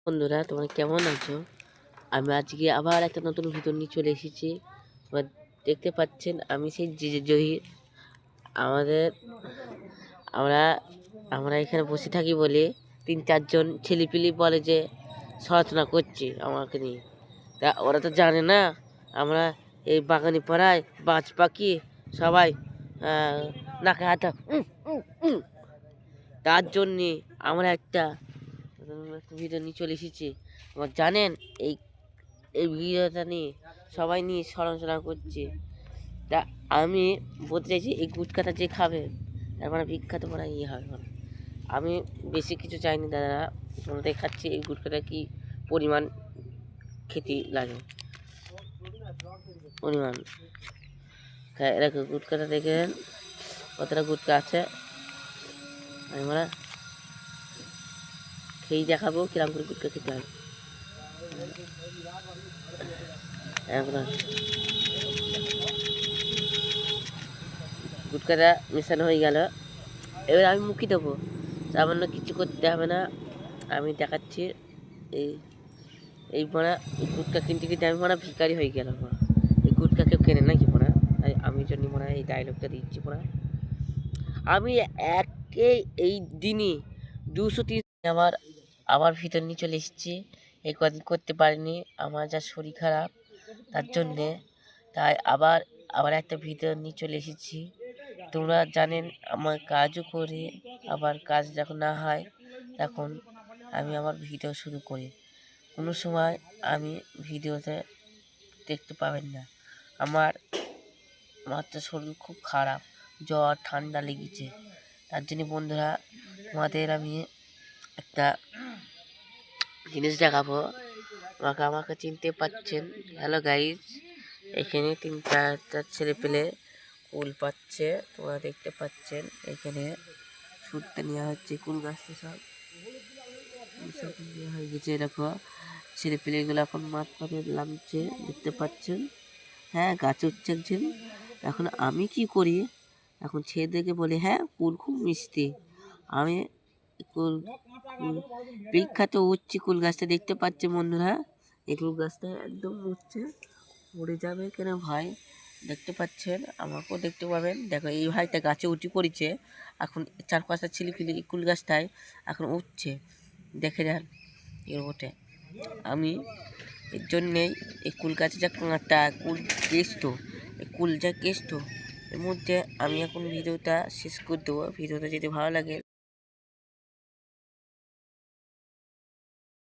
বন্ধুরা, তোমরা কেমন আছো? আমি আজকে আবার একটা নতুন ভিডিও নিয়ে চলে এসেছি। তোমরা দেখতে পাচ্ছেন আমি সেই জহির। আমাদের আমরা আমরা এখানে বসে থাকি বলে 3-4 জন ছেলেপিলি বলে যে সমালোচনা করছি আমাকে নিয়ে। তা ওরা তো জানে না আমরা এই বাগানি পাড়ায় বাজ পাখি সবাই নাকে হাতে তার জন্যে আমরা একটা ভিডিও নিয়ে চলে এসেছি। আমার জানেন এই এই ভিডিওটা নিয়ে সবাই নিয়ে সমালোচনা করছে। তা আমি বলতে চাইছি এই গুটখাটা যে খাবে তার মানে বিখ্যাত মানে ইয়ে হবে মানে। আমি বেশি কিছু চাইনি দাদা, তোমাদের খাচ্ছি এই গুটখাটা কি পরিমাণ খেতে লাগে পরিমাণ। হ্যাঁ, এরকম গুটখাটা দেখেন কতটা গুটকা আছে। আমি মানে খেয়ে দেখাবো কিরম করে গুটকা খেতে হয়। গুটকাটা মেশানো হয়ে গেল, এবার আমি মুখে দেবো। সামান্য কিছু করতে হবে না, আমি দেখাচ্ছি। এই এই মানে এই গুটকা কিনতে কিনতে আমি মানে ভিখারি হয়ে গেলাম। এই গুটকা কেউ কেনে নাকি পড়া, তাই আমি জন্য মনে হয় এই ডায়লগটা দিচ্ছি পড়া। আমি একে এই দিনই 200-300 আমার আবার ভিতর নিয়ে চলে এসেছি। এই কদিন করতে পারিনি, আমার যা শরীর খারাপ তার জন্যে। তাই আবার আবার একটা ভিডিও নিয়ে চলে এসেছি। তোমরা জানেন আমার কাজও করি, আবার কাজ যখন না হয় তখন আমি আমার ভিডিও শুরু করি। কোনো সময় আমি ভিডিওতে দেখতে পাবেন না। আমার তো শরীর খুব খারাপ, জ্বর ঠান্ডা লেগেছে। তার জন্য বন্ধুরা তোমাদের আমি একটা জিনিস দেখাবো। আমাকে চিনতে পাচ্ছেন? হ্যালো গাইজ, এখানে 3-4টা ছেলে পেলে কুল পাচ্ছে, তোমরা দেখতে পাচ্ছেন। এখানে শুটটা নেওয়া হচ্ছে কুল গাছটা সব নেওয়া হয়ে গেছে। দেখো ছেলে পেলেগুলো এখন মাঠ পাতে নামছে, দেখতে পাচ্ছেন। হ্যাঁ, গাছে উঠছে একজন। এখন আমি কি করি, এখন ছেলেদেরকে বলি হ্যাঁ কুল খুব মিষ্টি। আমি কুল বিখ্যাত উঠছি কুল গাছটা, দেখতে পাচ্ছে বন্ধুরা। এই কুল গাছটা একদম উঠছে, উড়ে যাবে কেন ভাই, দেখতে পাচ্ছেন, আমাকেও দেখতে পাবেন। দেখো এই ভাইটা গাছে উঠে পড়েছে, এখন 4-5টা ছিলিপিলি কুল গাছটায় এখন উঠছে, দেখে যান এর ওঠে। আমি এর জন্যেই এই কুল গাছে যা কাঁটা কুল কেষ্ট, এই কুল যা কেষ্ট, এর মধ্যে আমি এখন ভিডিওটা শেষ করে দেবো। ভিডিওটা যদি ভালো লাগে